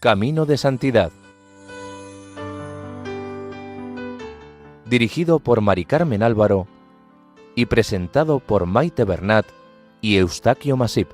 Camino de Santidad. Dirigido por Mari Carmen Álvaro y presentado por Maite Bernat y Eustaquio Masip.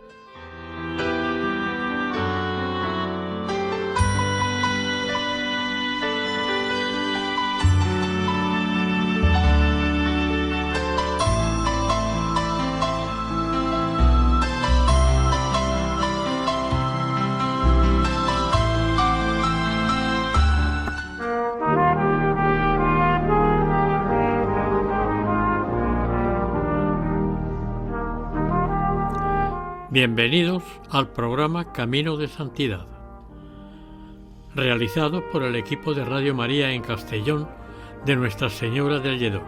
Bienvenidos al programa Camino de Santidad, realizado por el equipo de Radio María en Castellón de Nuestra Señora del Lledó.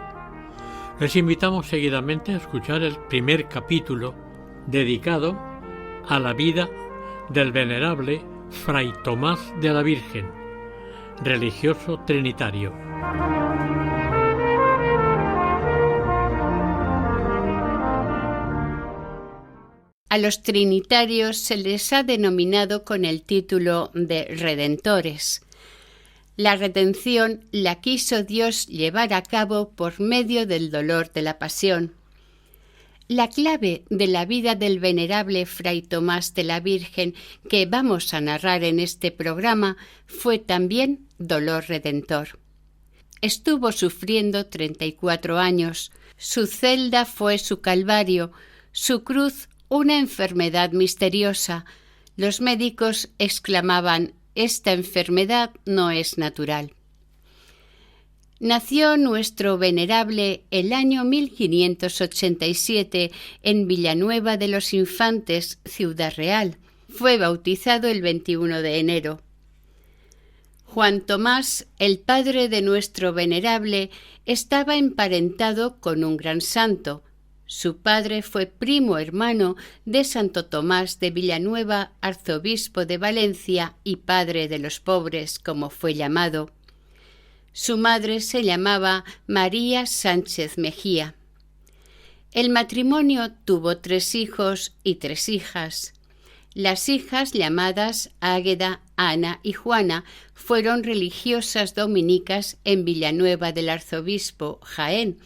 Les invitamos seguidamente a escuchar el primer capítulo dedicado a la vida del venerable Fray Tomás de la Virgen, religioso trinitario. A los trinitarios se les ha denominado con el título de redentores. La redención la quiso Dios llevar a cabo por medio del dolor de la pasión. La clave de la vida del venerable Fray Tomás de la Virgen que vamos a narrar en este programa fue también dolor redentor. Estuvo sufriendo 34 años. Su celda fue su calvario, su cruz una enfermedad misteriosa. Los médicos exclamaban: «Esta enfermedad no es natural». Nació nuestro venerable el año 1587 en Villanueva de los Infantes, Ciudad Real. Fue bautizado el 21 de enero. Juan Tomás, el padre de nuestro venerable, estaba emparentado con un gran santo. Su padre fue primo hermano de Santo Tomás de Villanueva, arzobispo de Valencia y padre de los pobres, como fue llamado. Su madre se llamaba María Sánchez Mejía. El matrimonio tuvo 3 hijos y 3 hijas. Las hijas, llamadas Águeda, Ana y Juana, fueron religiosas dominicas en Villanueva del Arzobispo, Jaén.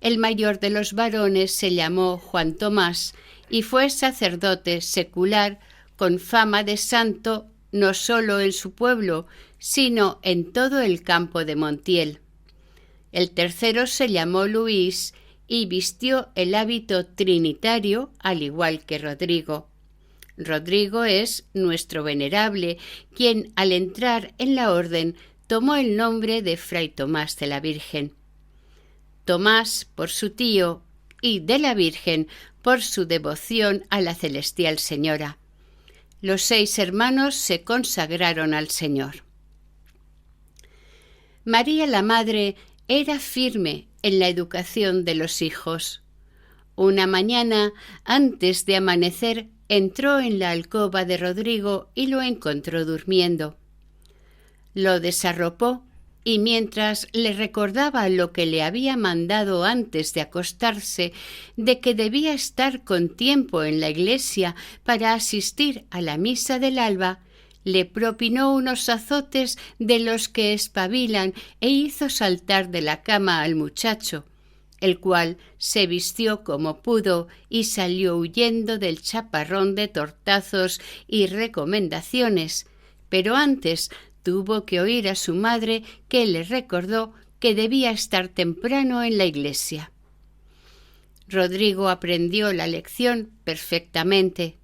El mayor de los varones se llamó Juan Tomás y fue sacerdote secular con fama de santo no solo en su pueblo, sino en todo el campo de Montiel. El tercero se llamó Luis y vistió el hábito trinitario al igual que Rodrigo. Rodrigo es nuestro venerable, quien al entrar en la orden tomó el nombre de Fray Tomás de la Virgen. Tomás por su tío y de la Virgen por su devoción a la celestial Señora. Los 6 hermanos se consagraron al Señor. María la Madre era firme en la educación de los hijos. Una mañana, antes de amanecer, entró en la alcoba de Rodrigo y lo encontró durmiendo. Lo desarropó y mientras le recordaba lo que le había mandado antes de acostarse, de que debía estar con tiempo en la iglesia para asistir a la misa del alba, le propinó unos azotes de los que espabilan e hizo saltar de la cama al muchacho, el cual se vistió como pudo y salió huyendo del chaparrón de tortazos y recomendaciones, pero antes tuvo que oír a su madre que le recordó que debía estar temprano en la iglesia. Rodrigo aprendió la lección perfectamente.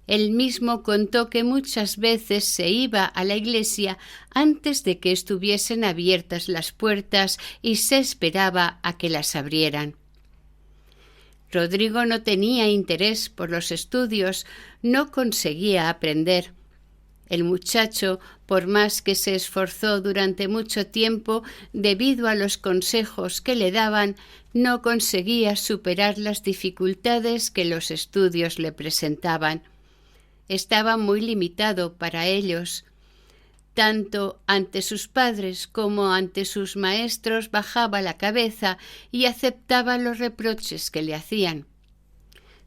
Él mismo contó que muchas veces se iba a la iglesia antes de que estuviesen abiertas las puertas y se esperaba a que las abrieran. Rodrigo no tenía interés por los estudios, no conseguía aprender. El muchacho, por más que se esforzó durante mucho tiempo, debido a los consejos que le daban, no conseguía superar las dificultades que los estudios le presentaban. Estaba muy limitado para ellos. Tanto ante sus padres como ante sus maestros bajaba la cabeza y aceptaba los reproches que le hacían.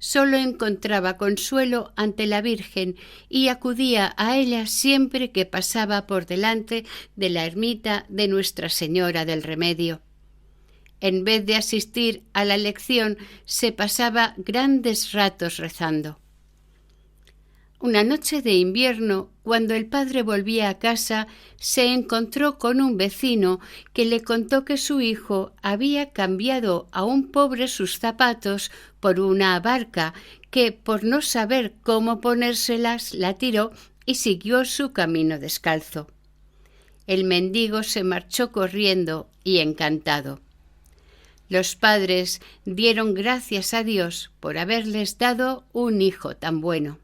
solo encontraba consuelo ante la Virgen y acudía a ella siempre que pasaba por delante de la ermita de Nuestra Señora del Remedio. En vez de asistir a la lección, se pasaba grandes ratos rezando. Una noche de invierno, cuando el padre volvía a casa, se encontró con un vecino que le contó que su hijo había cambiado a un pobre sus zapatos por una barca que, por no saber cómo ponérselas, la tiró y siguió su camino descalzo. El mendigo se marchó corriendo y encantado. Los padres dieron gracias a Dios por haberles dado un hijo tan bueno.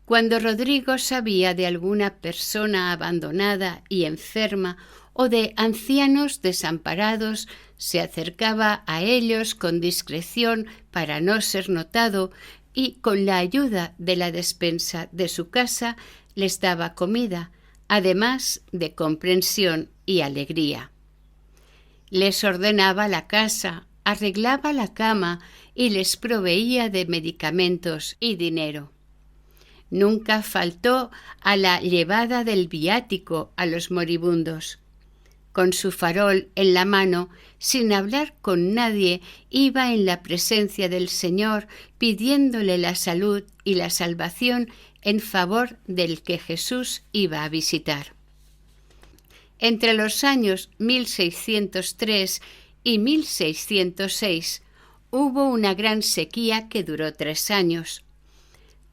Cuando Rodrigo sabía de alguna persona abandonada y enferma o de ancianos desamparados, se acercaba a ellos con discreción para no ser notado y, con la ayuda de la despensa de su casa, les daba comida, además de comprensión y alegría. Les ordenaba la casa, arreglaba la cama y les proveía de medicamentos y dinero. Nunca faltó a la llevada del viático a los moribundos. Con su farol en la mano, sin hablar con nadie, iba en la presencia del Señor pidiéndole la salud y la salvación en favor del que Jesús iba a visitar. Entre los años 1603 y 1606 hubo una gran sequía que duró 3 años.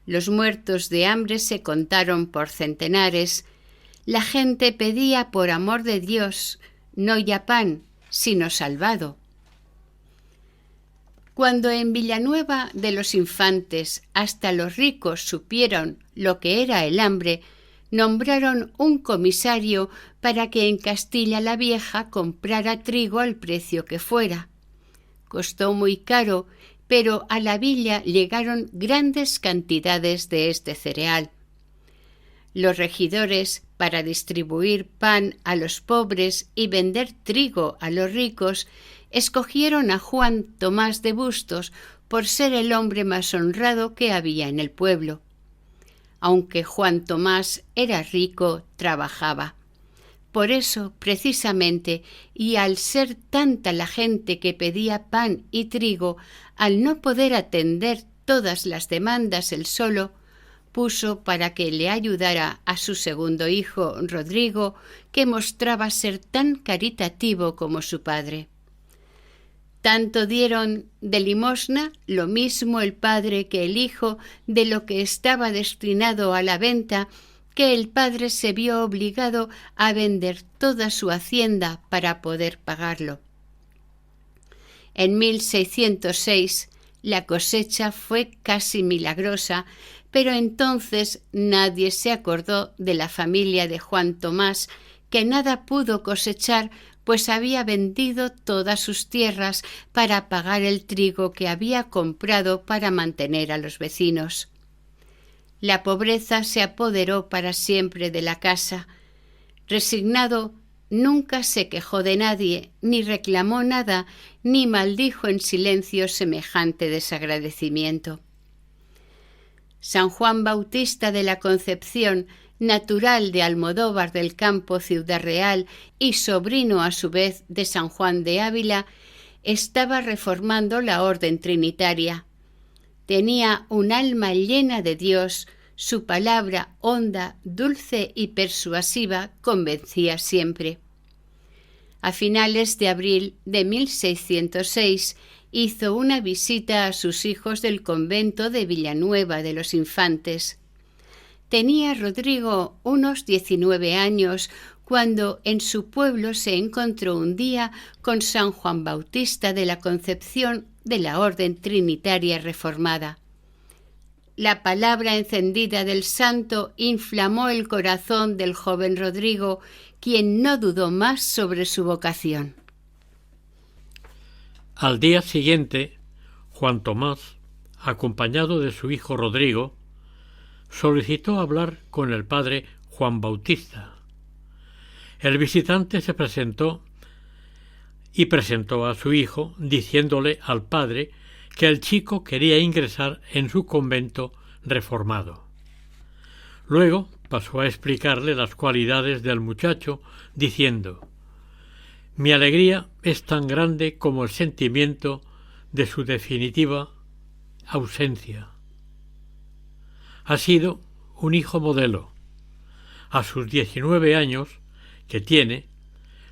Los muertos de hambre se contaron por centenares. La gente pedía por amor de Dios, no ya pan, sino salvado. Cuando en Villanueva de los Infantes hasta los ricos supieron lo que era el hambre, nombraron un comisario para que en Castilla la Vieja comprara trigo al precio que fuera. Costó muy caro, pero a la villa llegaron grandes cantidades de este cereal. Los regidores, para distribuir pan a los pobres y vender trigo a los ricos, escogieron a Juan Tomás de Bustos por ser el hombre más honrado que había en el pueblo. Aunque Juan Tomás era rico, trabajaba. Por eso, precisamente, y al ser tanta la gente que pedía pan y trigo, al no poder atender todas las demandas él solo, puso para que le ayudara a su segundo hijo, Rodrigo, que mostraba ser tan caritativo como su padre. Tanto dieron de limosna, lo mismo el padre que el hijo, de lo que estaba destinado a la venta, que el padre se vio obligado a vender toda su hacienda para poder pagarlo. En 1606 la cosecha fue casi milagrosa, pero entonces nadie se acordó de la familia de Juan Tomás, que nada pudo cosechar, pues había vendido todas sus tierras para pagar el trigo que había comprado para mantener a los vecinos. La pobreza se apoderó para siempre de la casa. Resignado, nunca se quejó de nadie, ni reclamó nada, ni maldijo en silencio semejante desagradecimiento. San Juan Bautista de la Concepción, natural de Almodóvar del Campo, Ciudad Real, y sobrino a su vez de San Juan de Ávila, estaba reformando la orden trinitaria. Tenía un alma llena de Dios, su palabra honda, dulce y persuasiva convencía siempre. A finales de abril de 1606 hizo una visita a sus hijos del convento de Villanueva de los Infantes. Tenía Rodrigo unos 19 años cuando en su pueblo se encontró un día con San Juan Bautista de la Concepción de la Orden Trinitaria Reformada. La palabra encendida del santo inflamó el corazón del joven Rodrigo, quien no dudó más sobre su vocación. Al día siguiente, Juan Tomás, acompañado de su hijo Rodrigo, solicitó hablar con el padre Juan Bautista. El visitante se presentó a su hijo, diciéndole al padre que el chico quería ingresar en su convento reformado. Luego pasó a explicarle las cualidades del muchacho, diciendo: «Mi alegría es tan grande como el sentimiento de su definitiva ausencia. Ha sido un hijo modelo. A sus 19 años que tiene,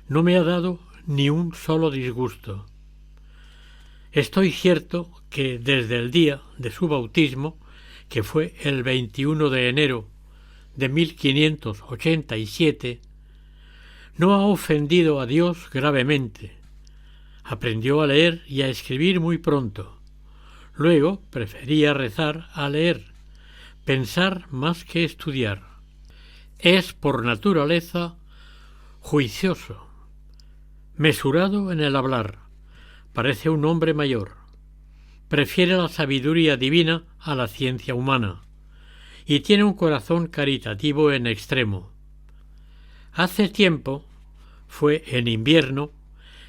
no me ha dado ni un solo disgusto. Estoy cierto que desde el día de su bautismo, que fue el 21 de enero de 1587, no ha ofendido a Dios gravemente. Aprendió a leer y a escribir muy pronto. Luego prefería rezar a leer, pensar más que estudiar. Es por naturaleza juicioso, mesurado en el hablar, parece un hombre mayor, prefiere la sabiduría divina a la ciencia humana y tiene un corazón caritativo en extremo. Hace tiempo, fue en invierno,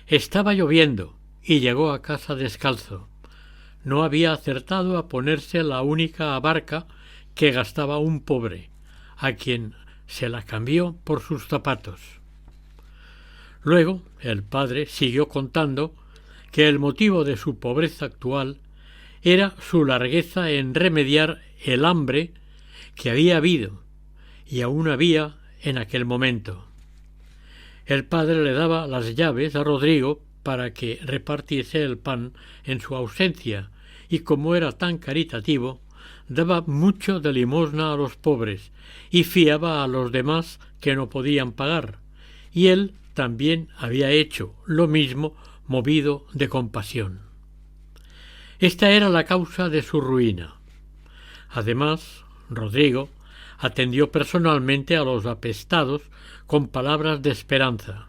estaba lloviendo y llegó a casa descalzo. No había acertado a ponerse la única abarca que gastaba un pobre, a quien se la cambió por sus zapatos. Luego el padre siguió contando que el motivo de su pobreza actual era su largueza en remediar el hambre que había habido y aún había en aquel momento. El padre le daba las llaves a Rodrigo para que repartiese el pan en su ausencia y, como era tan caritativo, daba mucho de limosna a los pobres y fiaba a los demás que no podían pagar, y él también había hecho lo mismo movido de compasión. Esta era la causa de su ruina. Además, Rodrigo atendió personalmente a los apestados con palabras de esperanza.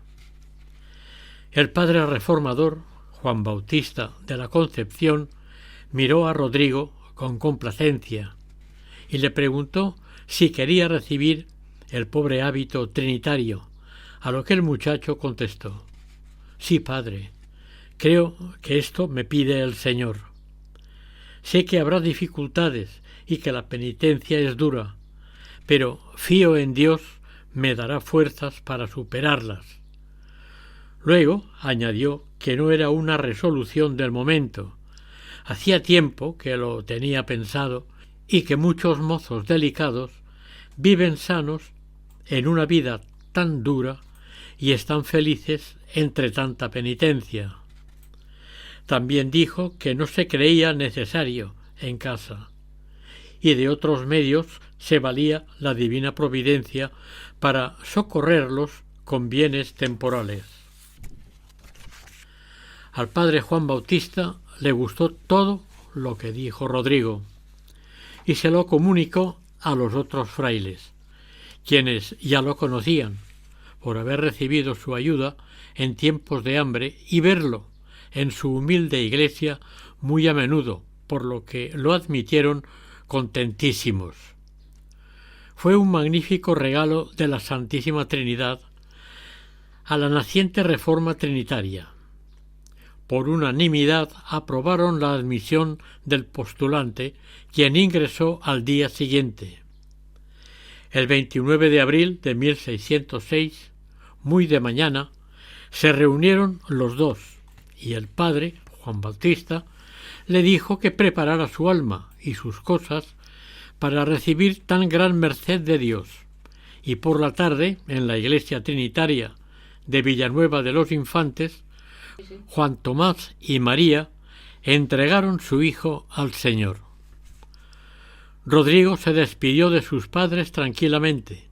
El padre reformador, Juan Bautista de la Concepción, miró a Rodrigo con complacencia y le preguntó si quería recibir el pobre hábito trinitario, a lo que el muchacho contestó: «Sí, padre, creo que esto me pide el Señor. Sé que habrá dificultades y que la penitencia es dura, pero fío en Dios me dará fuerzas para superarlas». Luego añadió que no era una resolución del momento. Hacía tiempo que lo tenía pensado y que muchos mozos delicados viven sanos en una vida tan dura y están felices entre tanta penitencia. También dijo que no se creía necesario en casa, y de otros medios se valía la divina providencia para socorrerlos con bienes temporales. Al padre Juan Bautista le gustó todo lo que dijo Rodrigo y se lo comunicó a los otros frailes, quienes ya lo conocían por haber recibido su ayuda en tiempos de hambre y verlo en su humilde iglesia muy a menudo, por lo que lo admitieron contentísimos. Fue un magnífico regalo de la Santísima Trinidad a la naciente reforma trinitaria. Por unanimidad aprobaron la admisión del postulante, quien ingresó al día siguiente. El 29 de abril de 1606, muy de mañana, se reunieron los dos, y el padre, Juan Bautista, le dijo que preparara su alma y sus cosas para recibir tan gran merced de Dios, y por la tarde, en la iglesia trinitaria de Villanueva de los Infantes, Juan Tomás y María entregaron su hijo al Señor. Rodrigo se despidió de sus padres tranquilamente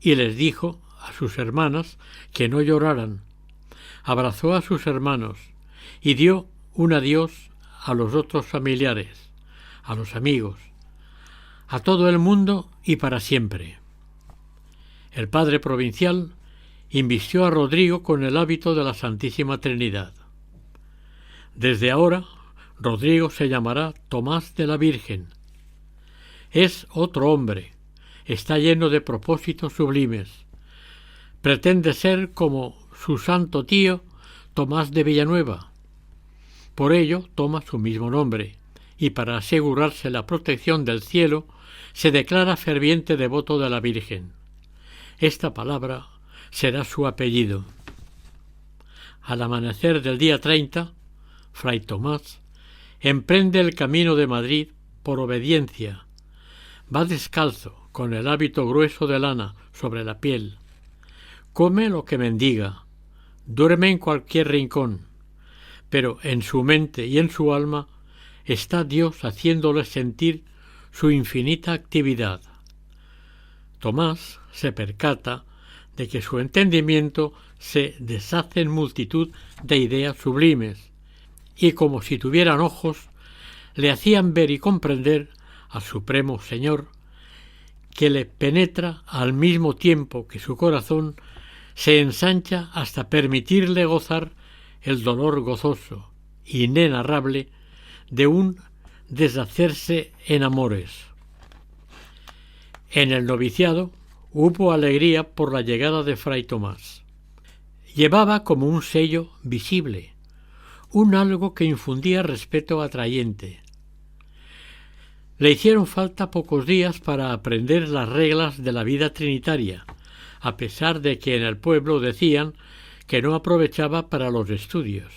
y les dijo a sus hermanas que no lloraran. Abrazó a sus hermanos y dio un adiós a los otros familiares, a los amigos, a todo el mundo y para siempre. El padre provincial invistió a Rodrigo con el hábito de la Santísima Trinidad. Desde ahora, Rodrigo se llamará Tomás de la Virgen. Es otro hombre, está lleno de propósitos sublimes. Pretende ser como su santo tío Tomás de Villanueva. Por ello toma su mismo nombre, y para asegurarse la protección del cielo, se declara ferviente devoto de la Virgen. Esta palabra será su apellido. Al amanecer del día 30, Fray Tomás emprende el camino de Madrid por obediencia. Va descalzo, con el hábito grueso de lana sobre la piel. Come lo que mendiga, duerme en cualquier rincón, pero en su mente y en su alma está Dios haciéndole sentir su infinita actividad. Tomás se percata de que su entendimiento se deshace en multitud de ideas sublimes, y como si tuvieran ojos, le hacían ver y comprender al Supremo Señor, que le penetra al mismo tiempo que su corazón se ensancha hasta permitirle gozar el dolor gozoso, inenarrable, de un deshacerse en amores. En el noviciado hubo alegría por la llegada de Fray Tomás. Llevaba como un sello visible, un algo que infundía respeto atrayente. Le hicieron falta pocos días para aprender las reglas de la vida trinitaria, a pesar de que en el pueblo decían que no aprovechaba para los estudios.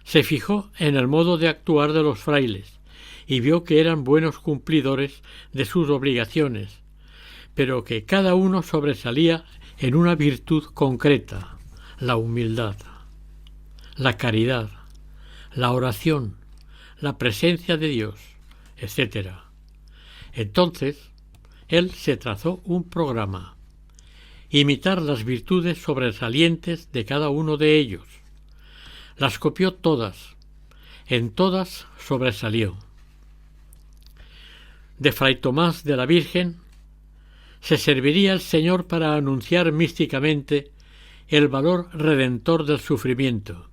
Se fijó en el modo de actuar de los frailes y vio que eran buenos cumplidores de sus obligaciones, pero que cada uno sobresalía en una virtud concreta: la humildad, la caridad, la oración, la presencia de Dios, etc. Entonces, él se trazó un programa: imitar las virtudes sobresalientes de cada uno de ellos. Las copió todas, en todas sobresalió. De Fray Tomás de la Virgen se serviría el Señor para anunciar místicamente el valor redentor del sufrimiento.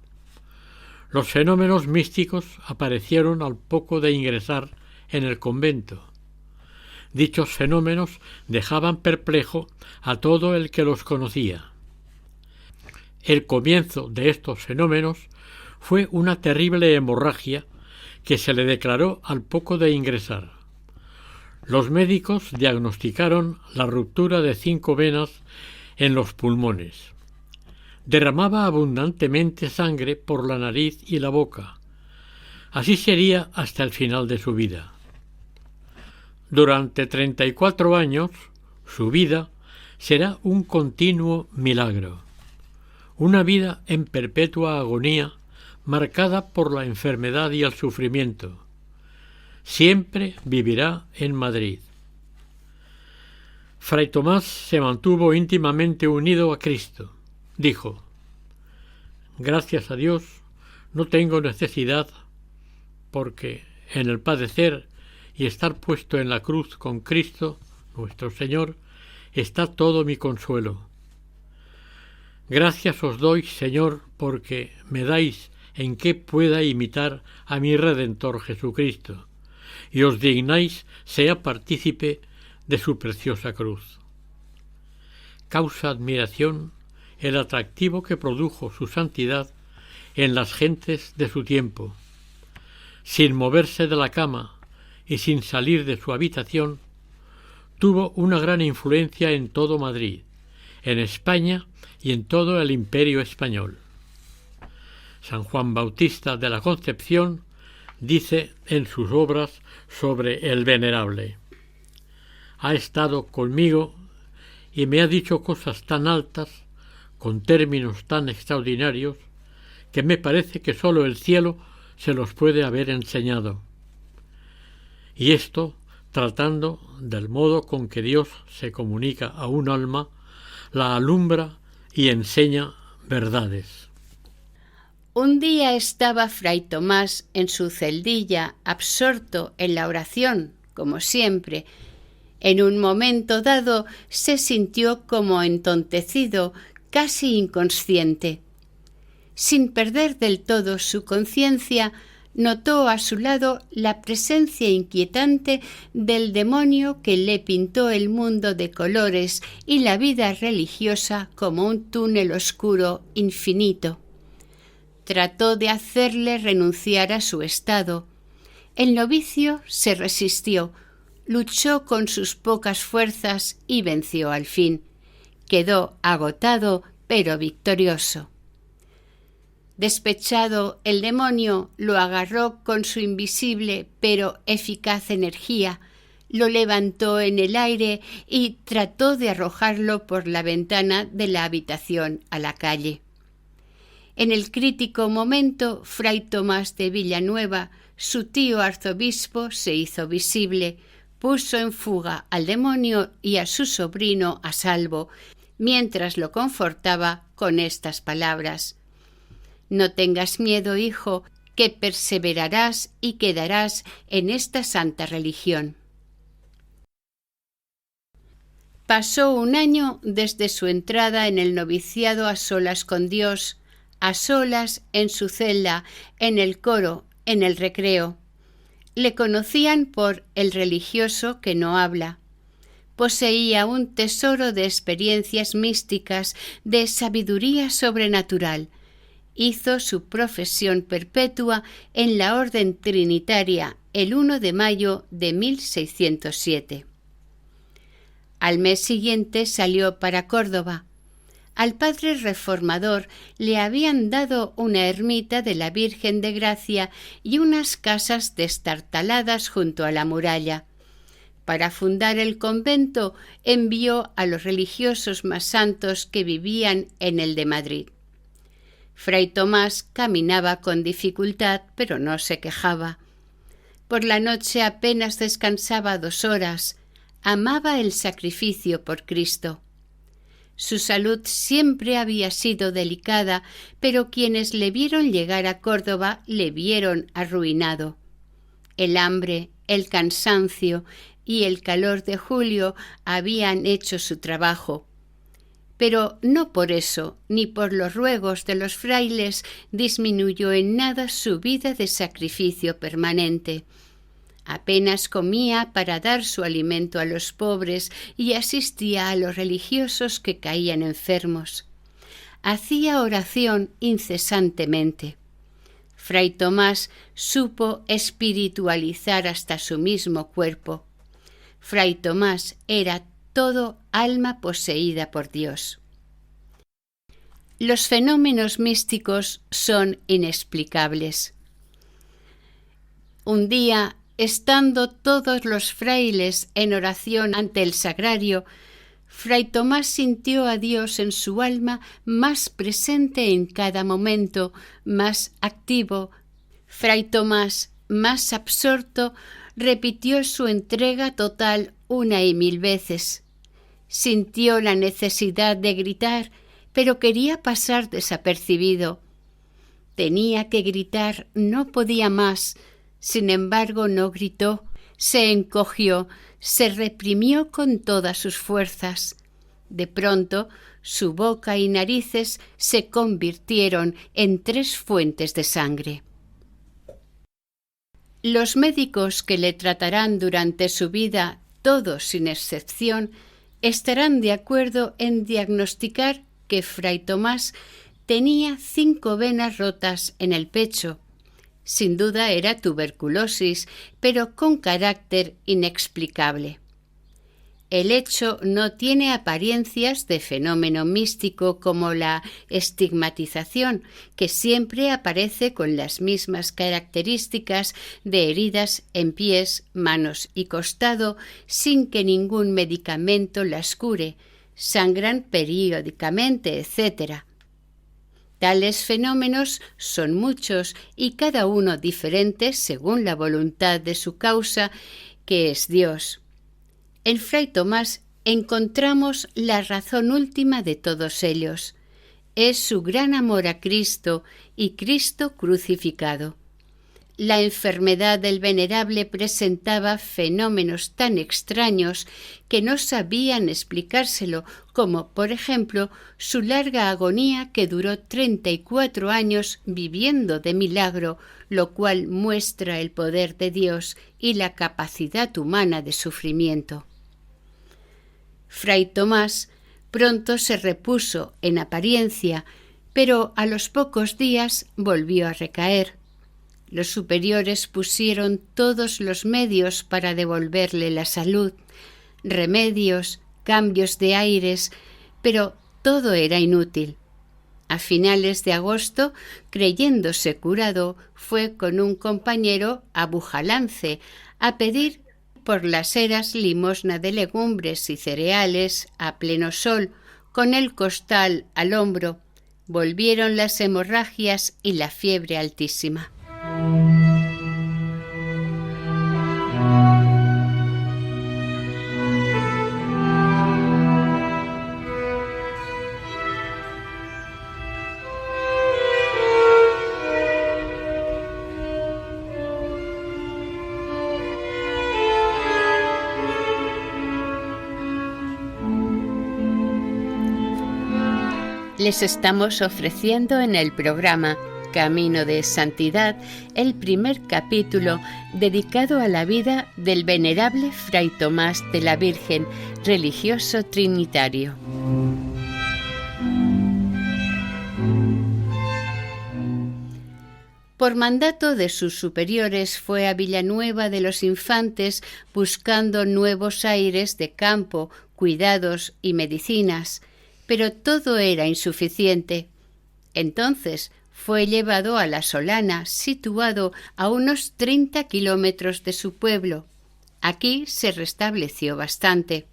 Los fenómenos místicos aparecieron al poco de ingresar en el convento. Dichos fenómenos dejaban perplejo a todo el que los conocía. El comienzo de estos fenómenos fue una terrible hemorragia que se le declaró al poco de ingresar. Los médicos diagnosticaron la ruptura de 5 venas en los pulmones. Derramaba abundantemente sangre por la nariz y la boca. Así sería hasta el final de su vida. Durante 34 años, su vida será un continuo milagro, una vida en perpetua agonía marcada por la enfermedad y el sufrimiento. Siempre vivirá en Madrid. Fray Tomás se mantuvo íntimamente unido a Cristo. Dijo: «Gracias a Dios no tengo necesidad, porque en el padecer y estar puesto en la cruz con Cristo, nuestro Señor, está todo mi consuelo. Gracias os doy, Señor, porque me dais en que pueda imitar a mi Redentor Jesucristo, y os dignáis sea partícipe de su preciosa cruz». Causa admiración el atractivo que produjo su santidad en las gentes de su tiempo. Sin moverse de la cama y sin salir de su habitación, tuvo una gran influencia en todo Madrid, en España y en todo el Imperio español. San Juan Bautista de la Concepción dice en sus obras sobre el Venerable: «Ha estado conmigo y me ha dicho cosas tan altas, con términos tan extraordinarios, que me parece que sólo el cielo se los puede haber enseñado. Y esto tratando del modo con que Dios se comunica a un alma, la alumbra y enseña verdades». Un día estaba Fray Tomás en su celdilla, absorto en la oración, como siempre. En un momento dado se sintió como entontecido, casi inconsciente. Sin perder del todo su conciencia, notó a su lado la presencia inquietante del demonio que le pintó el mundo de colores y la vida religiosa como un túnel oscuro infinito. trató de hacerle renunciar a su estado. El novicio se resistió, luchó con sus pocas fuerzas y venció al fin. Quedó agotado, pero victorioso. Despechado, el demonio lo agarró con su invisible pero eficaz energía, lo levantó en el aire y trató de arrojarlo por la ventana de la habitación a la calle. En el crítico momento, Fray Tomás de Villanueva, su tío arzobispo, se hizo visible, puso en fuga al demonio y a su sobrino a salvo, mientras lo confortaba con estas palabras: «No tengas miedo, hijo, que perseverarás y quedarás en esta santa religión». Pasó un año desde su entrada en el noviciado a solas con Dios, a solas en su celda, en el coro, en el recreo. Le conocían por el religioso que no habla. Poseía un tesoro de experiencias místicas, de sabiduría sobrenatural. Hizo su profesión perpetua en la Orden Trinitaria el 1 de mayo de 1607. Al mes siguiente salió para Córdoba. Al padre reformador le habían dado una ermita de la Virgen de Gracia y unas casas destartaladas junto a la muralla. Para fundar el convento envió a los religiosos más santos que vivían en el de Madrid. Fray Tomás caminaba con dificultad, pero no se quejaba. Por la noche apenas descansaba 2 horas. Amaba el sacrificio por Cristo. Su salud siempre había sido delicada, pero quienes le vieron llegar a Córdoba le vieron arruinado. El hambre, el cansancio y el calor de julio habían hecho su trabajo. Pero no por eso, ni por los ruegos de los frailes, disminuyó en nada su vida de sacrificio permanente. Apenas comía para dar su alimento a los pobres y asistía a los religiosos que caían enfermos. Hacía oración incesantemente. Fray Tomás supo espiritualizar hasta su mismo cuerpo. Fray Tomás era todo alma poseída por Dios. Los fenómenos místicos son inexplicables. Un día, estando todos los frailes en oración ante el sagrario, Fray Tomás sintió a Dios en su alma más presente en cada momento, más activo. Fray Tomás, más absorto, repitió su entrega total 1 y 1000 veces. Sintió la necesidad de gritar, pero quería pasar desapercibido. Tenía que gritar, no podía más. Sin embargo, no gritó, se encogió, se reprimió con todas sus fuerzas. De pronto, su boca y narices se convirtieron en 3 fuentes de sangre. Los médicos que le tratarán durante su vida, todos sin excepción, estarán de acuerdo en diagnosticar que Fray Tomás tenía 5 venas rotas en el pecho. Sin duda era tuberculosis, pero con carácter inexplicable. El hecho no tiene apariencias de fenómeno místico como la estigmatización, que siempre aparece con las mismas características de heridas en pies, manos y costado, sin que ningún medicamento las cure, sangran periódicamente, etc. Tales fenómenos son muchos y cada uno diferente según la voluntad de su causa, que es Dios. En Fray Tomás encontramos la razón última de todos ellos. Es su gran amor a Cristo y Cristo crucificado. La enfermedad del venerable presentaba fenómenos tan extraños que no sabían explicárselo, como, por ejemplo, su larga agonía que duró 34 años viviendo de milagro, lo cual muestra el poder de Dios y la capacidad humana de sufrimiento. Fray Tomás pronto se repuso en apariencia, pero a los pocos días volvió a recaer. Los superiores pusieron todos los medios para devolverle la salud, remedios, cambios de aires, pero todo era inútil. A finales de agosto, creyéndose curado, fue con un compañero a Bujalance a pedir por las eras limosna de legumbres y cereales a pleno sol, con el costal al hombro. Volvieron las hemorragias y la fiebre altísima. Les estamos ofreciendo en el programa Camino de Santidad el primer capítulo dedicado a la vida del venerable Fray Tomás de la Virgen, religioso trinitario. Por mandato de sus superiores fue a Villanueva de los Infantes buscando nuevos aires de campo, cuidados y medicinas, pero todo era insuficiente. Entonces fue llevado a La Solana, situado a unos 30 kilómetros de su pueblo. Aquí se restableció bastante.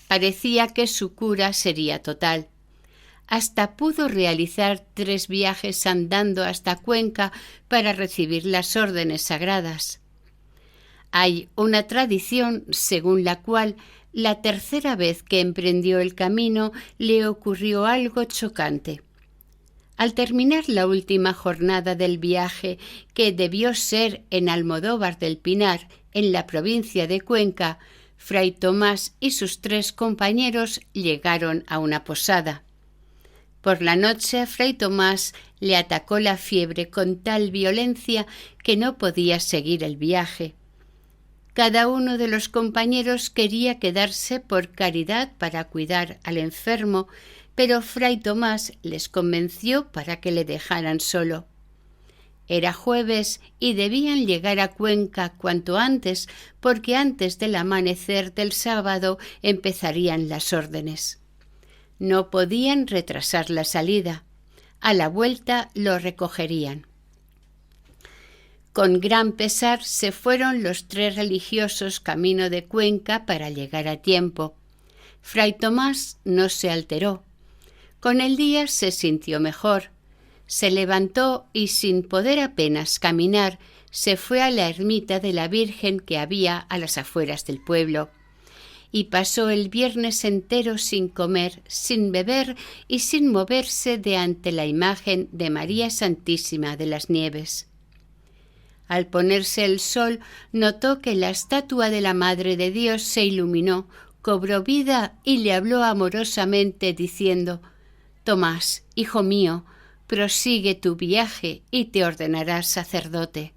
Parecía que su cura sería total. Hasta pudo realizar 3 viajes andando hasta Cuenca para recibir las órdenes sagradas. Hay una tradición según la cual la tercera vez que emprendió el camino le ocurrió algo chocante. Al terminar la última jornada del viaje, que debió ser en Almodóvar del Pinar, en la provincia de Cuenca, Fray Tomás y sus 3 compañeros llegaron a una posada. Por la noche a Fray Tomás le atacó la fiebre con tal violencia que no podía seguir el viaje. Cada uno de los compañeros quería quedarse por caridad para cuidar al enfermo, pero Fray Tomás les convenció para que le dejaran solo. Era jueves y debían llegar a Cuenca cuanto antes, porque antes del amanecer del sábado empezarían las órdenes. No podían retrasar la salida. A la vuelta lo recogerían. Con gran pesar se fueron los 3 religiosos camino de Cuenca para llegar a tiempo. Fray Tomás no se alteró. Con el día se sintió mejor. Se levantó y, sin poder apenas caminar, se fue a la ermita de la Virgen que había a las afueras del pueblo. Y pasó el viernes entero sin comer, sin beber y sin moverse de ante la imagen de María Santísima de las Nieves. Al ponerse el sol, notó que la estatua de la Madre de Dios se iluminó, cobró vida y le habló amorosamente diciendo: «Tomás, hijo mío, prosigue tu viaje y te ordenarás sacerdote».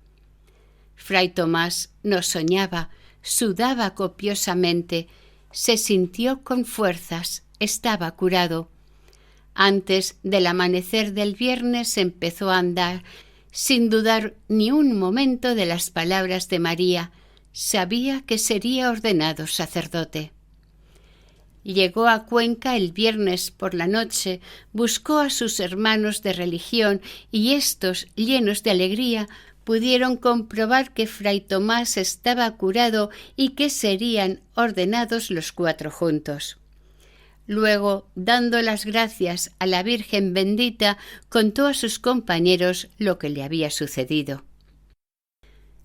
Fray Tomás no soñaba, sudaba copiosamente, se sintió con fuerzas, estaba curado. Antes del amanecer del viernes empezó a andar, sin dudar ni un momento de las palabras de María. Sabía que sería ordenado sacerdote. Llegó a Cuenca el viernes por la noche, buscó a sus hermanos de religión y éstos, llenos de alegría, pudieron comprobar que Fray Tomás estaba curado y que serían ordenados los 4 juntos. Luego, dando las gracias a la Virgen bendita, contó a sus compañeros lo que le había sucedido.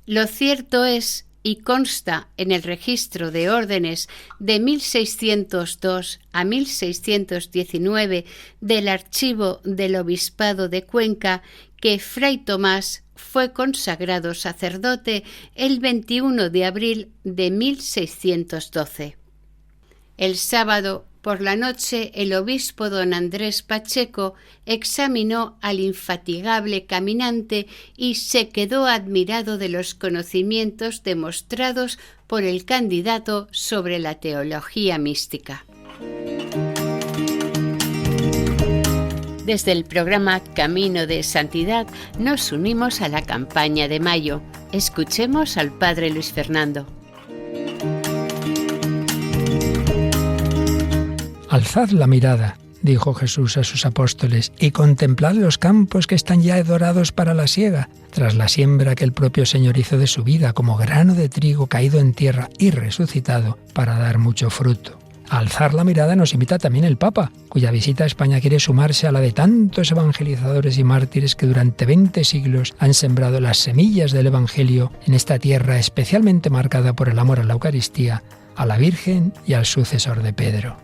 Lo cierto es, y consta en el registro de órdenes de 1602 a 1619 del archivo del Obispado de Cuenca, que Fray Tomás fue consagrado sacerdote el 21 de abril de 1612. El sábado por la noche el obispo don Andrés Pacheco examinó al infatigable caminante y se quedó admirado de los conocimientos demostrados por el candidato sobre la teología mística. Desde el programa Camino de Santidad nos unimos a la campaña de mayo. Escuchemos al Padre Luis Fernando. Alzad la mirada, dijo Jesús a sus apóstoles, y contemplad los campos que están ya dorados para la siega, tras la siembra que el propio Señor hizo de su vida como grano de trigo caído en tierra y resucitado para dar mucho fruto. A alzar la mirada nos invita también el Papa, cuya visita a España quiere sumarse a la de tantos evangelizadores y mártires que durante 20 siglos han sembrado las semillas del Evangelio en esta tierra especialmente marcada por el amor a la Eucaristía, a la Virgen y al sucesor de Pedro.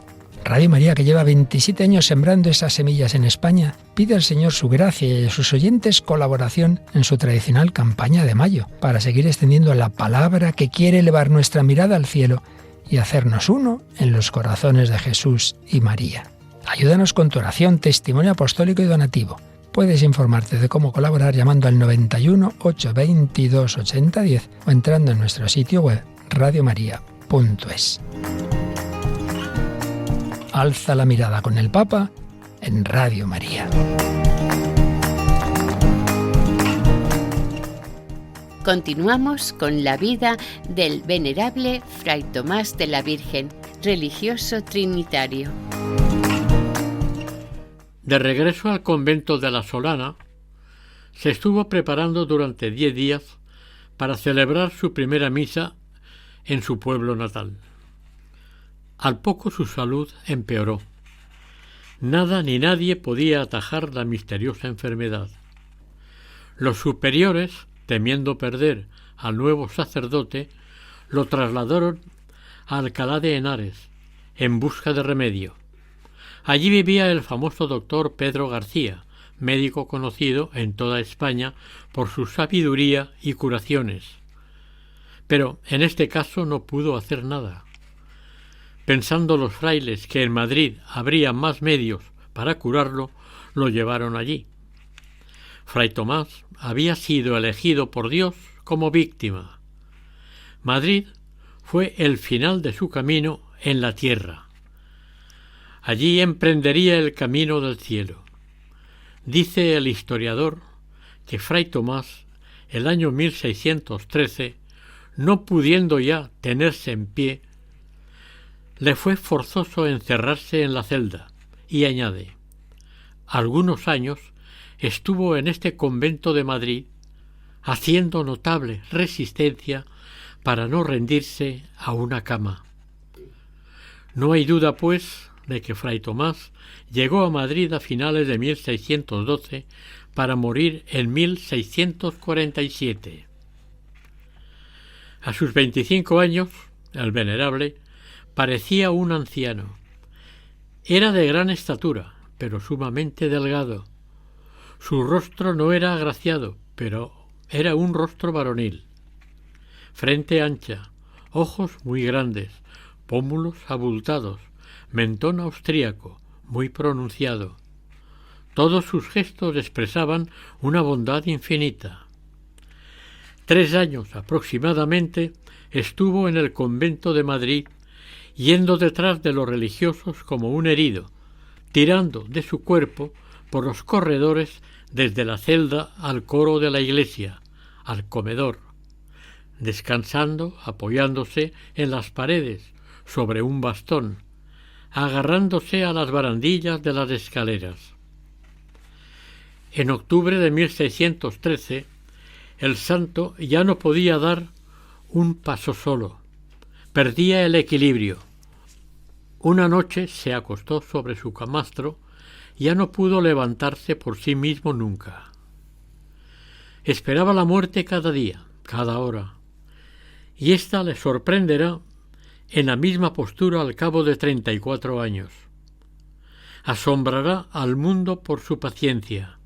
Radio María, que lleva 27 años sembrando esas semillas en España, pide al Señor su gracia y a sus oyentes colaboración en su tradicional campaña de mayo, para seguir extendiendo la palabra que quiere elevar nuestra mirada al cielo y hacernos uno en los corazones de Jesús y María. Ayúdanos con tu oración, testimonio apostólico y donativo. Puedes informarte de cómo colaborar llamando al 91 822 8010 o entrando en nuestro sitio web radiomaria.es. Alza la mirada con el Papa en Radio María. Continuamos con la vida del venerable Fray Tomás de la Virgen, religioso trinitario. De regreso al convento de la Solana, se estuvo preparando durante 10 días para celebrar su primera misa en su pueblo natal. Al poco su salud empeoró. Nada ni nadie podía atajar la misteriosa enfermedad. Los superiores, temiendo perder al nuevo sacerdote, lo trasladaron a Alcalá de Henares en busca de remedio. Allí vivía el famoso doctor Pedro García, médico conocido en toda España por su sabiduría y curaciones. Pero en este caso no pudo hacer nada. Pensando los frailes que en Madrid habría más medios para curarlo, lo llevaron allí. Fray Tomás había sido elegido por Dios como víctima. Madrid fue el final de su camino en la tierra. Allí emprendería el camino del cielo. Dice el historiador que Fray Tomás, el año 1613, no pudiendo ya tenerse en pie, le fue forzoso encerrarse en la celda, y añade: algunos años estuvo en este convento de Madrid, haciendo notable resistencia para no rendirse a una cama. No hay duda, pues, de que Fray Tomás llegó a Madrid a finales de 1612 para morir en 1647. A sus 25 años, el venerable parecía un anciano. Era de gran estatura, pero sumamente delgado. Su rostro no era agraciado, pero era un rostro varonil. Frente ancha, ojos muy grandes, pómulos abultados, mentón austríaco, muy pronunciado. Todos sus gestos expresaban una bondad infinita. 3 años aproximadamente estuvo en el convento de Madrid, yendo detrás de los religiosos como un herido, tirando de su cuerpo por los corredores desde la celda al coro de la iglesia, al comedor, descansando, apoyándose en las paredes, sobre un bastón, agarrándose a las barandillas de las escaleras. En octubre de 1613, el santo ya no podía dar un paso solo. Perdía el equilibrio. Una noche se acostó sobre su camastro y ya no pudo levantarse por sí mismo nunca. Esperaba la muerte cada día, cada hora, y ésta le sorprenderá en la misma postura al cabo de 34 años. Asombrará al mundo por su paciencia.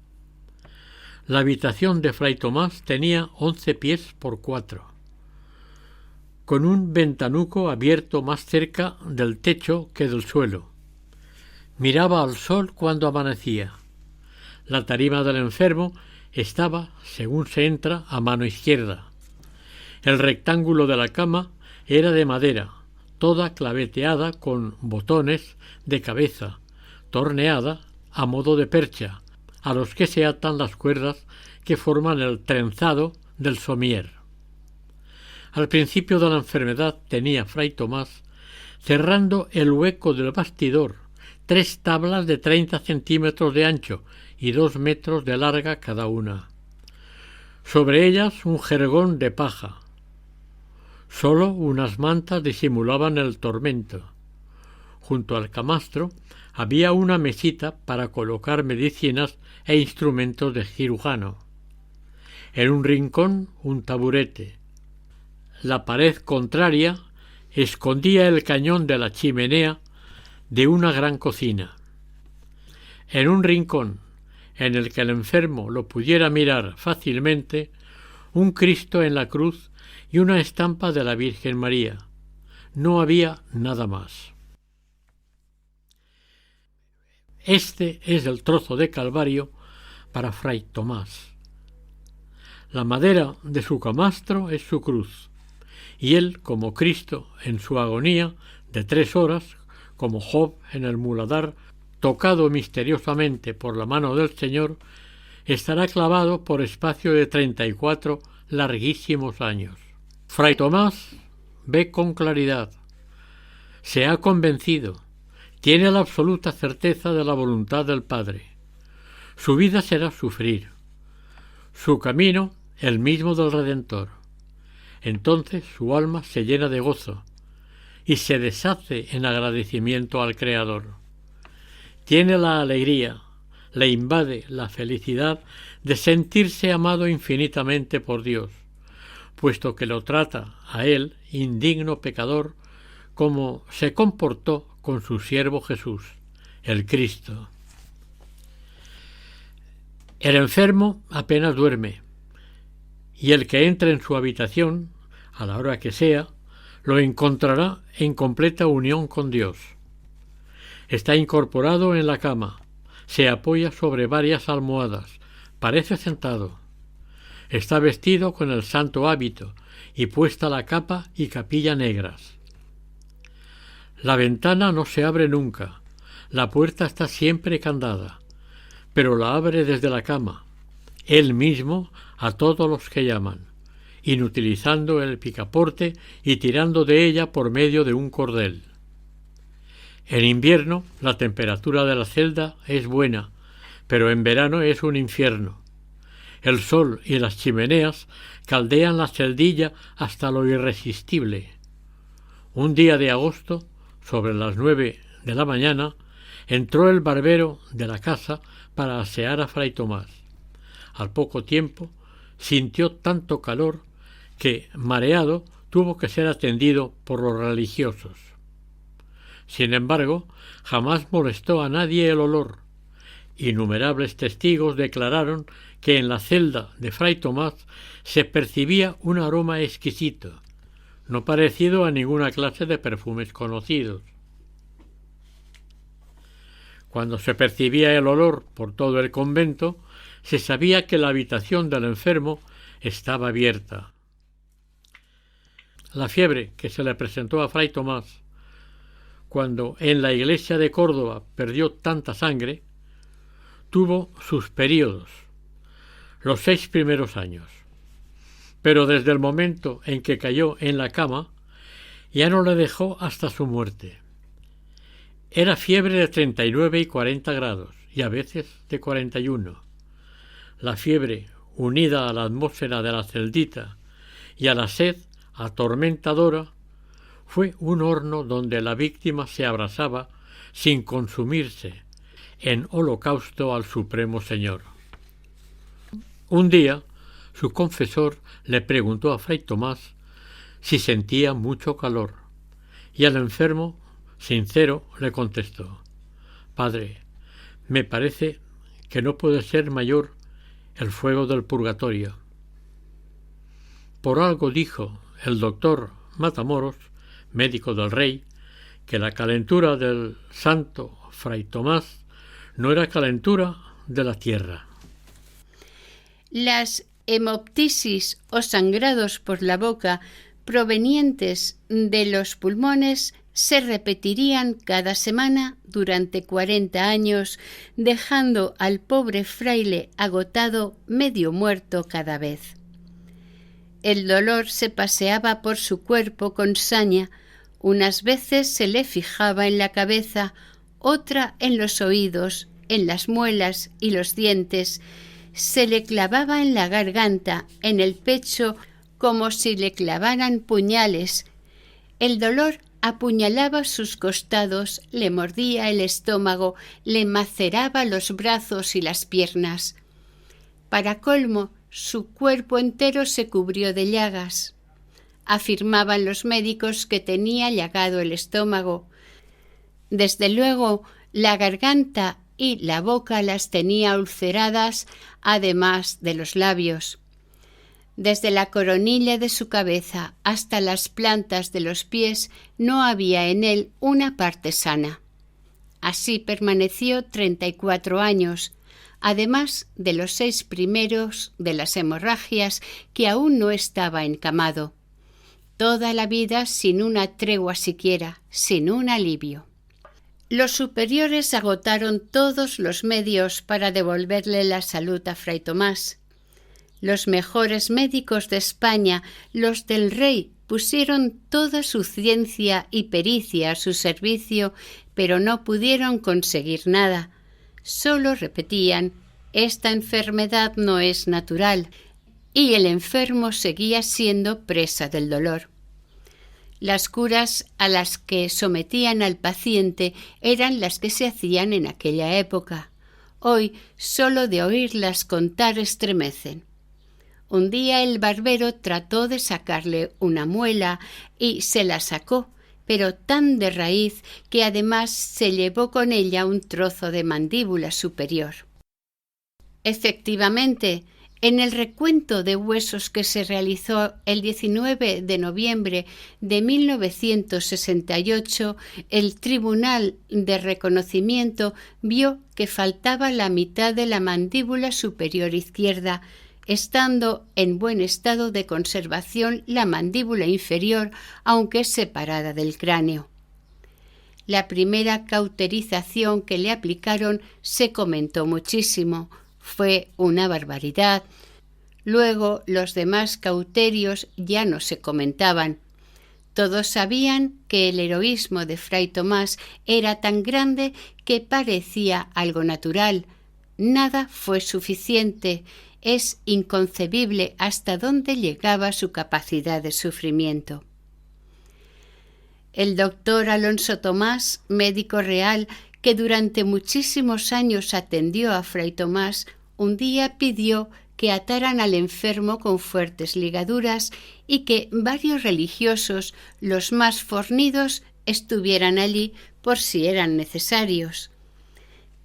La habitación de Fray Tomás tenía 11 pies por 4. Con un ventanuco abierto más cerca del techo que del suelo. Miraba al sol cuando amanecía. La tarima del enfermo estaba, según se entra, a mano izquierda. El rectángulo de la cama era de madera, toda claveteada con botones de cabeza, torneada a modo de percha, a los que se atan las cuerdas que forman el trenzado del somier. Al principio de la enfermedad tenía Fray Tomás, cerrando el hueco del bastidor, 3 tablas de 30 centímetros de ancho y 2 metros de larga cada una. Sobre ellas un jergón de paja. Solo unas mantas disimulaban el tormento. Junto al camastro había una mesita para colocar medicinas e instrumentos de cirujano. En un rincón un taburete. La pared contraria escondía el cañón de la chimenea de una gran cocina. En un rincón, en el que el enfermo lo pudiera mirar fácilmente, un Cristo en la cruz y una estampa de la Virgen María. No había nada más. Este es el trozo de Calvario para Fray Tomás. La madera de su camastro es su cruz, y él, como Cristo en su agonía de 3 horas, como Job en el muladar, tocado misteriosamente por la mano del Señor, estará clavado por espacio de 34 larguísimos años. Fray Tomás ve con claridad, se ha convencido, tiene la absoluta certeza de la voluntad del Padre. Su vida será sufrir, su camino el mismo del Redentor. Entonces su alma se llena de gozo y se deshace en agradecimiento al Creador. Tiene la alegría, le invade la felicidad de sentirse amado infinitamente por Dios, puesto que lo trata a él, indigno pecador, como se comportó con su siervo Jesús, el Cristo. El enfermo apenas duerme, y el que entre en su habitación, a la hora que sea, lo encontrará en completa unión con Dios. Está incorporado en la cama, se apoya sobre varias almohadas, parece sentado. Está vestido con el santo hábito y puesta la capa y capilla negras. La ventana no se abre nunca, la puerta está siempre candada, pero la abre desde la cama, él mismo a todos los que llaman, inutilizando el picaporte y tirando de ella por medio de un cordel. En invierno la temperatura de la celda es buena, pero en verano es un infierno. El sol y las chimeneas caldean la celdilla hasta lo irresistible. Un día de agosto, sobre las 9 de la mañana, entró el barbero de la casa para asear a Fray Tomás. Al poco tiempo sintió tanto calor que, mareado, tuvo que ser atendido por los religiosos. Sin embargo, jamás molestó a nadie el olor. Innumerables testigos declararon que en la celda de Fray Tomás se percibía un aroma exquisito, no parecido a ninguna clase de perfumes conocidos. Cuando se percibía el olor por todo el convento, se sabía que la habitación del enfermo estaba abierta. La fiebre que se le presentó a Fray Tomás, cuando en la iglesia de Córdoba perdió tanta sangre, tuvo sus períodos, los 6 primeros años. Pero desde el momento en que cayó en la cama, ya no le dejó hasta su muerte. Era fiebre de 39 y 40 grados, y a veces de 41. La fiebre, unida a la atmósfera de la celdita y a la sed atormentadora, fue un horno donde la víctima se abrasaba sin consumirse, en holocausto al Supremo Señor. Un día, su confesor le preguntó a Fray Tomás si sentía mucho calor, y el enfermo, sincero, le contestó: «Padre, me parece que no puede ser mayor el fuego del purgatorio». Por algo dijo el doctor Matamoros, médico del rey, que la calentura del santo Fray Tomás no era calentura de la tierra. Las hemoptisis o sangrados por la boca provenientes de los pulmones se repetirían cada semana durante 40 años, dejando al pobre fraile agotado, medio muerto cada vez. El dolor se paseaba por su cuerpo con saña, unas veces se le fijaba en la cabeza, otra en los oídos, en las muelas y los dientes, se le clavaba en la garganta, en el pecho, como si le clavaran puñales. El dolor apuñalaba sus costados, le mordía el estómago, le maceraba los brazos y las piernas. Para colmo, su cuerpo entero se cubrió de llagas. Afirmaban los médicos que tenía llagado el estómago. Desde luego, la garganta y la boca las tenía ulceradas, además de los labios. Desde la coronilla de su cabeza hasta las plantas de los pies no había en él una parte sana. Así permaneció 34 años, además de los 6 primeros de las hemorragias que aún no estaba encamado. Toda la vida sin una tregua siquiera, sin un alivio. Los superiores agotaron todos los medios para devolverle la salud a Fray Tomás. Los mejores médicos de España, los del rey, pusieron toda su ciencia y pericia a su servicio, pero no pudieron conseguir nada. Solo repetían: esta enfermedad no es natural, y el enfermo seguía siendo presa del dolor. Las curas a las que sometían al paciente eran las que se hacían en aquella época. Hoy, solo de oírlas contar estremecen. Un día el barbero trató de sacarle una muela y se la sacó, pero tan de raíz que además se llevó con ella un trozo de mandíbula superior. Efectivamente, en el recuento de huesos que se realizó el 19 de noviembre de 1968, el Tribunal de Reconocimiento vio que faltaba la mitad de la mandíbula superior izquierda, estando en buen estado de conservación la mandíbula inferior, aunque separada del cráneo. La primera cauterización que le aplicaron se comentó muchísimo. Fue una barbaridad. Luego los demás cauterios ya no se comentaban. Todos sabían que el heroísmo de Fray Tomás era tan grande que parecía algo natural. Nada fue suficiente. Es inconcebible hasta dónde llegaba su capacidad de sufrimiento. El doctor Alonso Tomás, médico real, que durante muchísimos años atendió a Fray Tomás, un día pidió que ataran al enfermo con fuertes ligaduras y que varios religiosos, los más fornidos, estuvieran allí por si eran necesarios.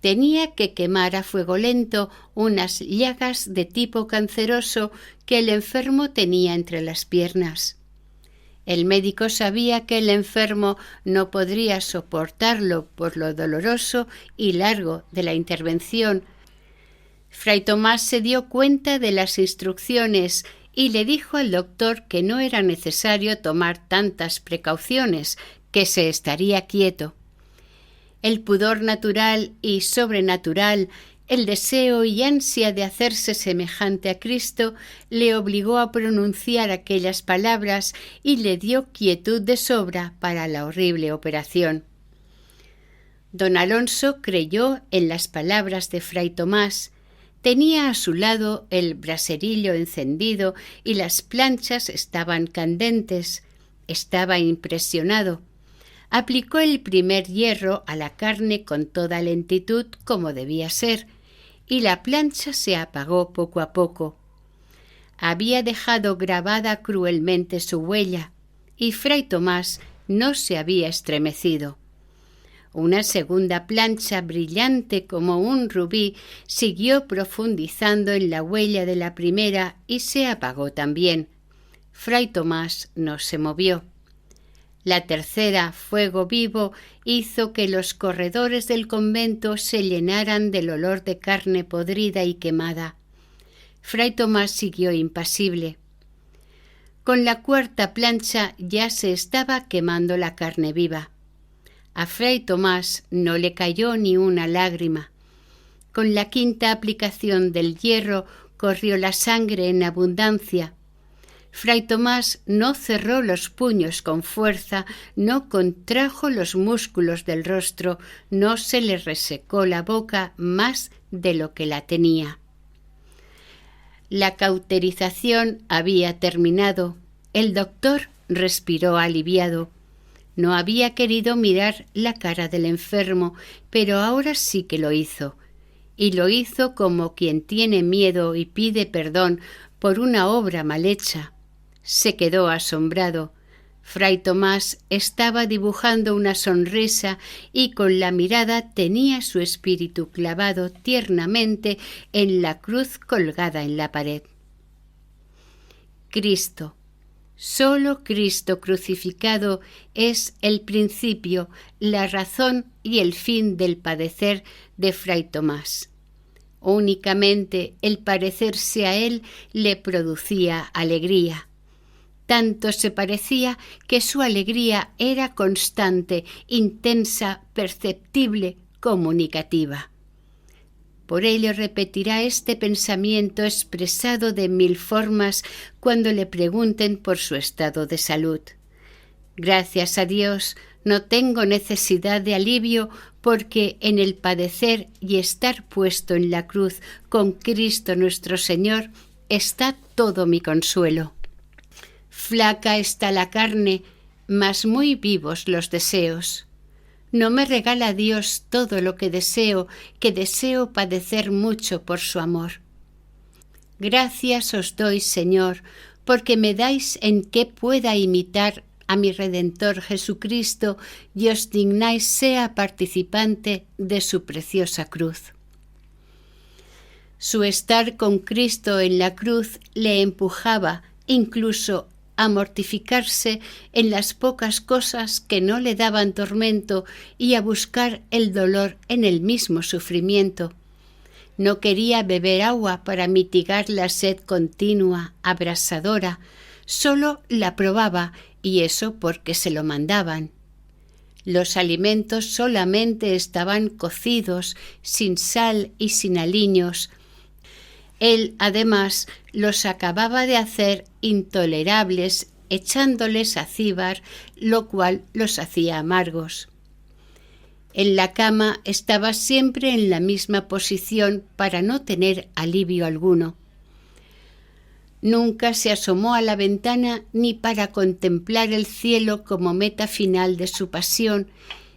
Tenía que quemar a fuego lento unas llagas de tipo canceroso que el enfermo tenía entre las piernas. El médico sabía que el enfermo no podría soportarlo por lo doloroso y largo de la intervención. Fray Tomás se dio cuenta de las instrucciones y le dijo al doctor que no era necesario tomar tantas precauciones, que se estaría quieto. El pudor natural y sobrenatural, el deseo y ansia de hacerse semejante a Cristo, le obligó a pronunciar aquellas palabras y le dio quietud de sobra para la horrible operación. Don Alonso creyó en las palabras de Fray Tomás. Tenía a su lado el braserillo encendido y las planchas estaban candentes. Estaba impresionado. Aplicó el primer hierro a la carne con toda lentitud como debía ser, y la plancha se apagó poco a poco. Había dejado grabada cruelmente su huella, y Fray Tomás no se había estremecido. Una segunda plancha brillante como un rubí siguió profundizando en la huella de la primera y se apagó también. Fray Tomás no se movió. La tercera, fuego vivo, hizo que los corredores del convento se llenaran del olor de carne podrida y quemada. Fray Tomás siguió impasible. Con la cuarta plancha ya se estaba quemando la carne viva. A Fray Tomás no le cayó ni una lágrima. Con la quinta aplicación del hierro corrió la sangre en abundancia. Fray Tomás no cerró los puños con fuerza, no contrajo los músculos del rostro, no se le resecó la boca más de lo que la tenía. La cauterización había terminado. El doctor respiró aliviado. No había querido mirar la cara del enfermo, pero ahora sí que lo hizo. Y lo hizo como quien tiene miedo y pide perdón por una obra mal hecha. Se quedó asombrado. Fray Tomás estaba dibujando una sonrisa y con la mirada tenía su espíritu clavado tiernamente en la cruz colgada en la pared. Cristo, solo Cristo crucificado es el principio, la razón y el fin del padecer de Fray Tomás. Únicamente el parecerse a él le producía alegría. Tanto se parecía que su alegría era constante, intensa, perceptible, comunicativa. Por ello repetirá este pensamiento expresado de 1000 formas cuando le pregunten por su estado de salud. Gracias a Dios, no tengo necesidad de alivio porque en el padecer y estar puesto en la cruz con Cristo nuestro Señor está todo mi consuelo. Flaca está la carne, mas muy vivos los deseos. No me regala Dios todo lo que deseo padecer mucho por su amor. Gracias os doy, Señor, porque me dais en qué pueda imitar a mi Redentor Jesucristo y os dignáis sea participante de su preciosa cruz. Su estar con Cristo en la cruz le empujaba incluso a mortificarse en las pocas cosas que no le daban tormento y a buscar el dolor en el mismo sufrimiento. No quería beber agua para mitigar la sed continua, abrasadora, solo la probaba y eso porque se lo mandaban. Los alimentos solamente estaban cocidos, sin sal y sin aliños. Él, además, los acababa de hacer intolerables, echándoles acíbar, lo cual los hacía amargos. En la cama estaba siempre en la misma posición para no tener alivio alguno. Nunca se asomó a la ventana ni para contemplar el cielo como meta final de su pasión,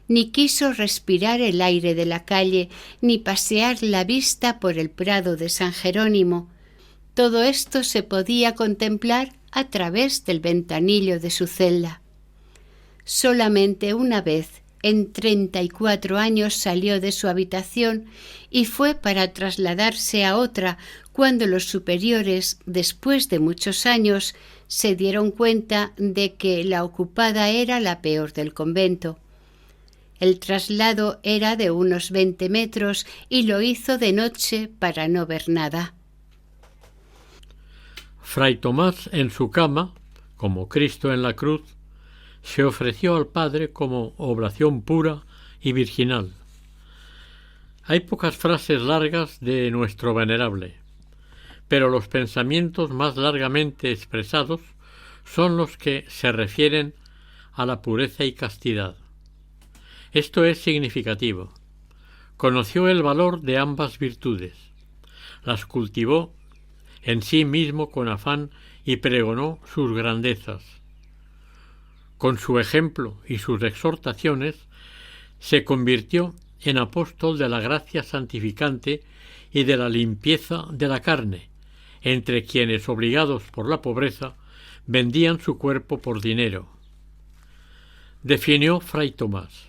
ni quiso respirar el aire de la calle, ni pasear la vista por el prado de San Jerónimo. Todo esto se podía contemplar a través del ventanillo de su celda. Solamente una vez, en 34 años, salió de su habitación y fue para trasladarse a otra cuando los superiores, después de muchos años, se dieron cuenta de que la ocupada era la peor del convento. El traslado era de unos 20 metros y lo hizo de noche para no ver nada. Fray Tomás, en su cama, como Cristo en la cruz, se ofreció al Padre como oblación pura y virginal. Hay pocas frases largas de nuestro venerable, pero los pensamientos más largamente expresados son los que se refieren a la pureza y castidad. Esto es significativo. Conoció el valor de ambas virtudes, las cultivó en sí mismo con afán y pregonó sus grandezas. Con su ejemplo y sus exhortaciones se convirtió en apóstol de la gracia santificante y de la limpieza de la carne, entre quienes, obligados por la pobreza, vendían su cuerpo por dinero. Definió Fray Tomás: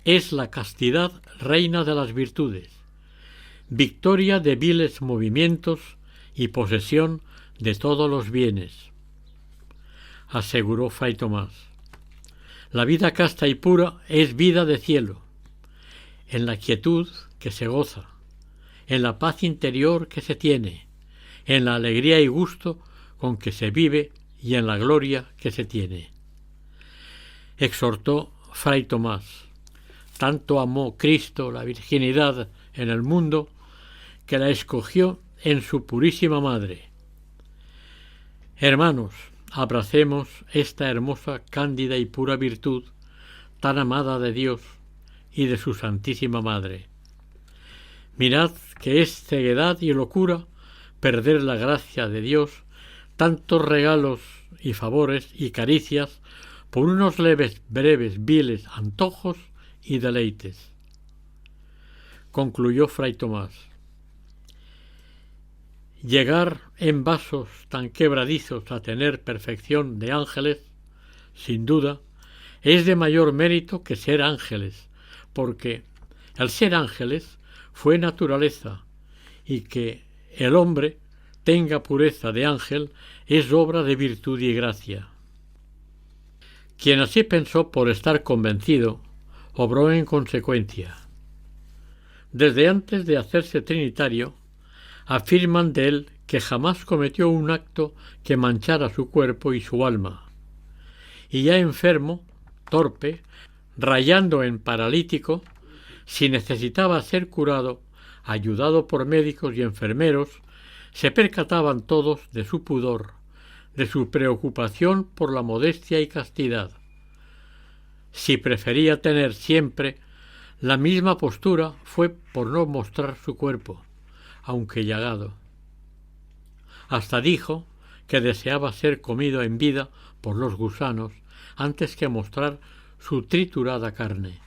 es la castidad reina de las virtudes, victoria de viles movimientos y posesión de todos los bienes. Aseguró Fray Tomás: la vida casta y pura es vida de cielo, en la quietud que se goza, en la paz interior que se tiene, en la alegría y gusto con que se vive y en la gloria que se tiene. Exhortó Fray Tomás. Tanto amó Cristo la virginidad en el mundo que la escogió en su purísima madre. Hermanos, abracemos esta hermosa, cándida y pura virtud tan amada de Dios y de su Santísima Madre. Mirad que es ceguedad y locura perder la gracia de Dios, tantos regalos y favores y caricias por unos leves, breves, viles antojos y deleites. Concluyó Fray Tomás. Llegar en vasos tan quebradizos a tener perfección de ángeles, sin duda, es de mayor mérito que ser ángeles, porque el ser ángeles fue naturaleza, y que el hombre tenga pureza de ángel es obra de virtud y gracia. Quien así pensó por estar convencido, obró en consecuencia. Desde antes de hacerse trinitario, afirman de él que jamás cometió un acto que manchara su cuerpo y su alma, y ya enfermo, torpe, rayando en paralítico, si necesitaba ser curado, ayudado por médicos y enfermeros, se percataban todos de su pudor, de su preocupación por la modestia y castidad. Si prefería tener siempre la misma postura fue por no mostrar su cuerpo, aunque llagado. Hasta dijo que deseaba ser comido en vida por los gusanos antes que mostrar su triturada carne.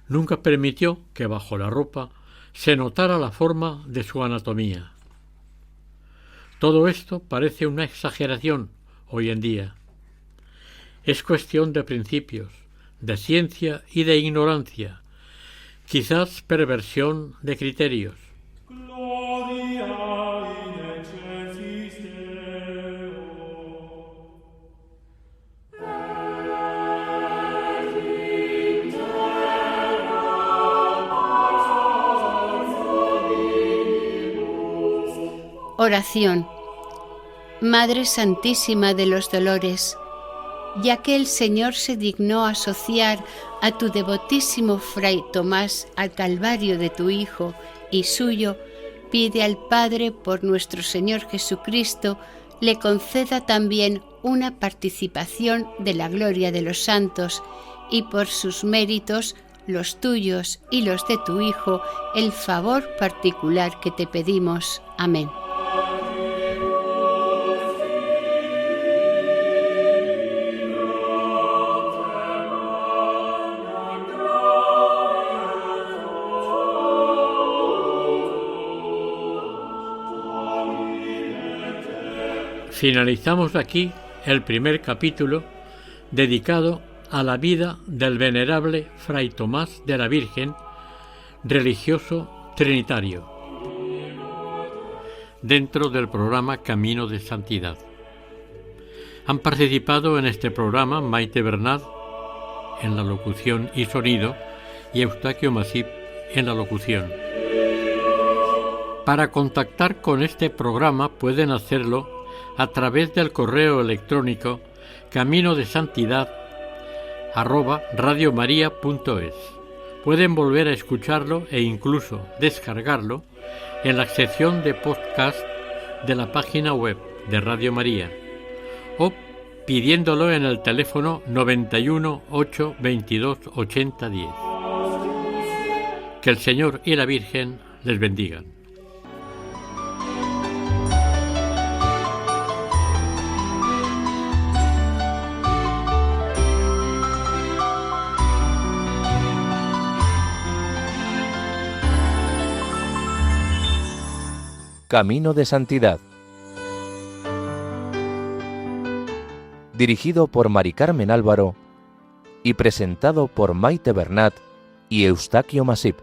Nunca permitió que bajo la ropa se notara la forma de su anatomía. Todo esto parece una exageración hoy en día. Es cuestión de principios, de ciencia y de ignorancia, quizás perversión de criterios. Oración. Madre Santísima de los Dolores, ya que el Señor se dignó asociar a tu devotísimo Fray Tomás al Calvario de tu Hijo y suyo, pide al Padre por nuestro Señor Jesucristo le conceda también una participación de la gloria de los santos y por sus méritos, los tuyos y los de tu Hijo, el favor particular que te pedimos. Amén. Finalizamos aquí el primer capítulo dedicado a la vida del venerable Fray Tomás de la Virgen, religioso trinitario, dentro del programa Camino de Santidad. Han participado en este programa Maite Bernat en la locución y sonido y Eustaquio Masip en la locución. Para contactar con este programa pueden hacerlo a través del correo electrónico caminodesantidad@radiomaria.es. Pueden volver a escucharlo e incluso descargarlo en la sección de podcast de la página web de Radio María o pidiéndolo en el teléfono 91 8 22 80 10. Que el Señor y la Virgen les bendigan. Camino de Santidad. Dirigido por Mari Carmen Álvaro y presentado por Maite Bernat y Eustaquio Masip.